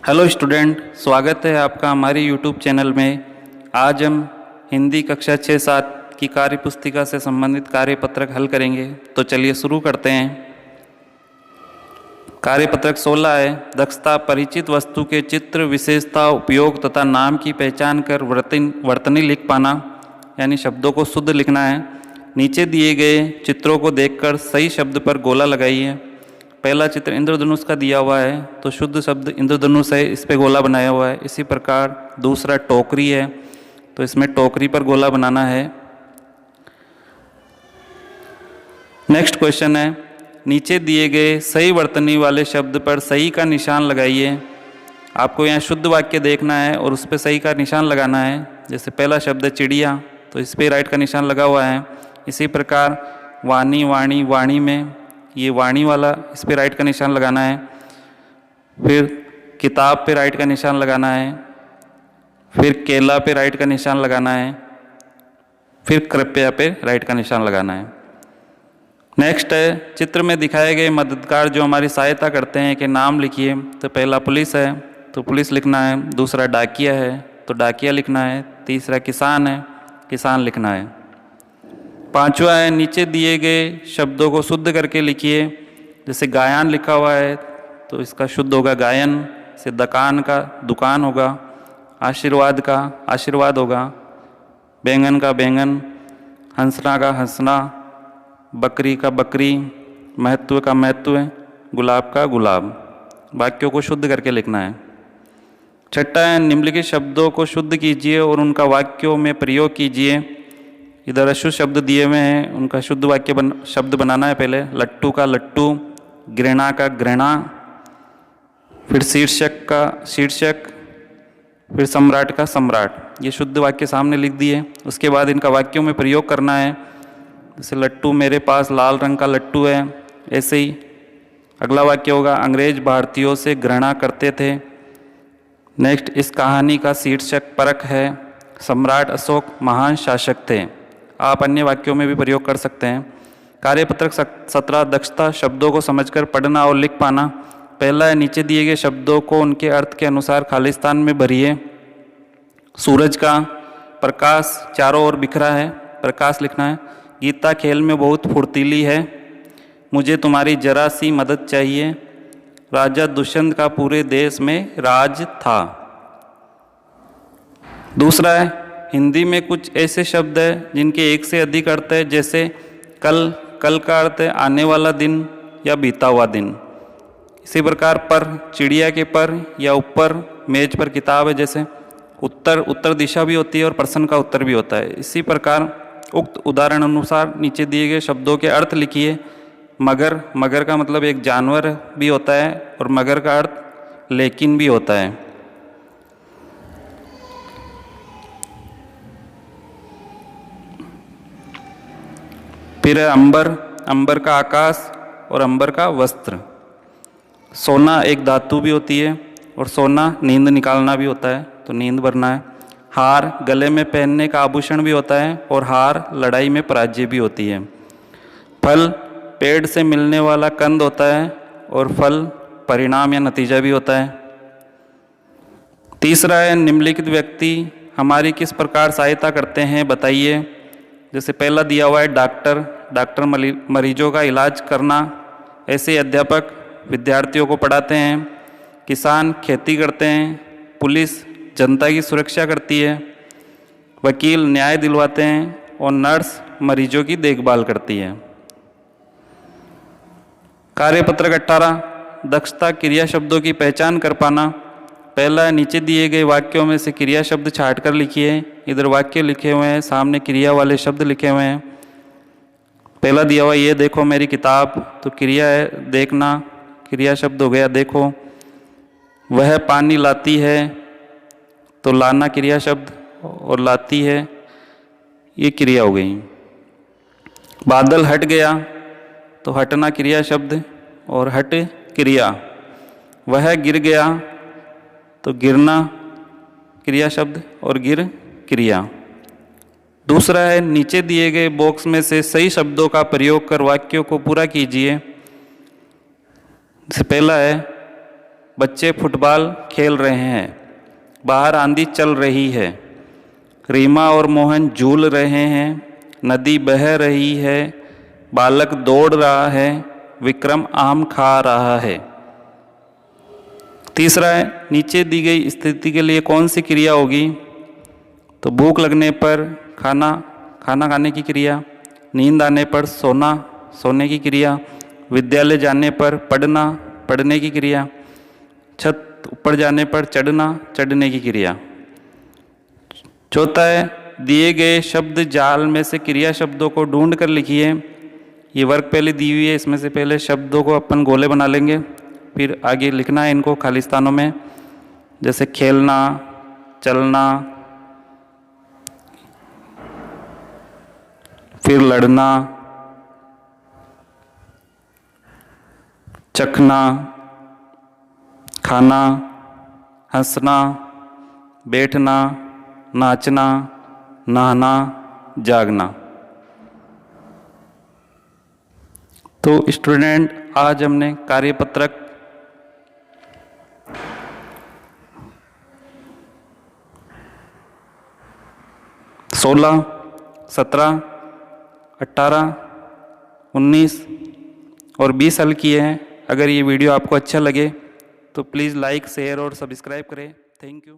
Hello student, स्वागत है आपका हमारी यूट्यूब चैनल में। आज हम हिंदी कक्षा 6-7 की कार्य पुस्तिका से संबंधित कार्यपत्रक हल करेंगे। तो चलिए शुरू करते हैं। कार्यपत्रक 16 है, दक्षता परिचित वस्तु के चित्र, विशेषता, उपयोग तथा नाम की पहचान कर वर्तनी लिख पाना, यानी शब्दों को शुद्ध लिखना है। नीचे दिए गए चित्रों को देखकर सही शब्द पर गोला लगाइए। पहला चित्र इंद्रधनुष का दिया हुआ है, तो शुद्ध शब्द इंद्रधनुष है, इस पे गोला बनाया हुआ है। इसी प्रकार दूसरा टोकरी है, तो इसमें टोकरी पर गोला बनाना है। नेक्स्ट क्वेश्चन है, नीचे दिए गए सही वर्तनी वाले शब्द पर सही का निशान लगाइए। आपको यहाँ शुद्ध वाक्य देखना है और उस पर सही का निशान लगाना है। जैसे पहला शब्द है चिड़िया, तो इस पर राइट का निशान लगा हुआ है। इसी प्रकार वाणी, वाणी, वाणी में ये वाणी वाला, इस पे राइट का निशान लगाना है। फिर किताब पे राइट का निशान लगाना है। फिर केला पे राइट का निशान लगाना है। फिर कृपया पे राइट का निशान लगाना है। नेक्स्ट है, चित्र में दिखाए गए मददगार जो हमारी सहायता करते हैं कि नाम लिखिए। तो पहला पुलिस है, तो पुलिस लिखना है। दूसरा डाकिया है, तो डाकिया लिखना है। तीसरा किसान है, किसान लिखना है। पांचवा है, नीचे दिए गए शब्दों को शुद्ध करके लिखिए। जैसे गायन लिखा हुआ है, तो इसका शुद्ध होगा गायन। से दुकान का दुकान होगा। आशीर्वाद का आशीर्वाद होगा। बैंगन का बैंगन। हंसना का हंसना। बकरी का बकरी। महत्व का महत्व। गुलाब का गुलाब। वाक्यों को शुद्ध करके लिखना है। छठा है, निम्नलिखित शब्दों को शुद्ध कीजिए और उनका वाक्यों में प्रयोग कीजिए। इधर अशुद्ध शब्द दिए हुए हैं, उनका शुद्ध वाक्य शब्द बनाना है। पहले लट्टू का लट्टू, घृणा का घृणा, फिर शीर्षक का शीर्षक, फिर सम्राट का सम्राट। ये शुद्ध वाक्य सामने लिख दिए। उसके बाद इनका वाक्यों में प्रयोग करना है। जैसे लट्टू मेरे पास लाल रंग का लट्टू है, ऐसे ही अगला वाक्य होगा, अंग्रेज भारतीयों से घृणा करते थे। नेक्स्ट, इस कहानी का शीर्षक परख है। सम्राट अशोक महान शासक थे। आप अन्य वाक्यों में भी प्रयोग कर सकते हैं। कार्यपत्रक 17, दक्षता शब्दों को समझकर पढ़ना और लिख पाना। पहला है, नीचे दिए गए शब्दों को उनके अर्थ के अनुसार खाली स्थान में भरिए। सूरज का प्रकाश चारों ओर बिखरा है, प्रकाश लिखना है। गीता खेल में बहुत फुर्तीली है। मुझे तुम्हारी जरा सी मदद चाहिए। राजा दुष्यंत का पूरे देश में राज था। दूसरा है, हिंदी में कुछ ऐसे शब्द हैं जिनके एक से अधिक अर्थ है। जैसे कल, कल का अर्थ है आने वाला दिन या बीता हुआ दिन। इसी प्रकार पर, चिड़िया के पर या ऊपर, मेज पर किताब है। जैसे उत्तर, उत्तर दिशा भी होती है और प्रश्न का उत्तर भी होता है। इसी प्रकार उक्त उदाहरण अनुसार नीचे दिए गए शब्दों के अर्थ लिखिए। मगर, मगर का मतलब एक जानवर भी होता है और मगर का अर्थ लेकिन भी होता है। फिर अंबर, अंबर का आकाश और अंबर का वस्त्र। सोना एक धातु भी होती है और सोना नींद निकालना भी होता है, तो नींद भरना है। हार गले में पहनने का आभूषण भी होता है और हार लड़ाई में पराजय भी होती है। फल पेड़ से मिलने वाला कंद होता है और फल परिणाम या नतीजा भी होता है। तीसरा है, निम्नलिखित व्यक्ति हमारी किस प्रकार सहायता करते हैं बताइए। जैसे पहला दिया हुआ है डॉक्टर, डॉक्टर मरीजों का इलाज करना। ऐसे अध्यापक विद्यार्थियों को पढ़ाते हैं। किसान खेती करते हैं। पुलिस जनता की सुरक्षा करती है। वकील न्याय दिलवाते हैं और नर्स मरीजों की देखभाल करती है। कार्यपत्रक 18, दक्षता क्रिया शब्दों की पहचान कर पाना। पहला है, नीचे दिए गए वाक्यों में से क्रिया शब्द छाट कर लिखिए। इधर वाक्य लिखे हुए हैं, सामने क्रिया वाले शब्द लिखे हुए हैं। पहला दिया हुआ, ये देखो मेरी किताब, तो क्रिया है देखना, क्रिया शब्द हो गया देखो। वह पानी लाती है, तो लाना क्रिया शब्द और लाती है ये क्रिया हो गई। बादल हट गया, तो हटना क्रिया शब्द और हट क्रिया। वह गिर गया, तो गिरना क्रिया शब्द और गिर क्रिया। दूसरा है, नीचे दिए गए बॉक्स में से सही शब्दों का प्रयोग कर वाक्यों को पूरा कीजिए। जैसे पहला है, बच्चे फुटबॉल खेल रहे हैं। बाहर आंधी चल रही है। रीमा और मोहन झूल रहे हैं। नदी बह रही है। बालक दौड़ रहा है। विक्रम आम खा रहा है। तीसरा है, नीचे दी गई स्थिति के लिए कौन सी क्रिया होगी? तो भूख लगने पर खाना खाने की क्रिया, नींद आने पर सोने की क्रिया, विद्यालय जाने पर पढ़ने की क्रिया, छत ऊपर जाने पर चढ़ने की क्रिया। चौथा है, दिए गए शब्द जाल में से क्रिया शब्दों को ढूंढ कर लिखिए। ये वर्क पहले दी हुई है, इसमें से पहले शब्दों को अपन गोले बना लेंगे, फिर आगे लिखना है इनको खाली स्थानों में, जैसे खेलना, चलना, फिर लड़ना, चखना, खाना, हंसना, बैठना, नाचना, नहाना, जागना। तो स्टूडेंट, आज हमने कार्यपत्रक 16, 17, 18, 19 और 20 हल किए हैं। अगर ये वीडियो आपको अच्छा लगे तो प्लीज़ लाइक, शेयर और सब्सक्राइब करें। Thank you.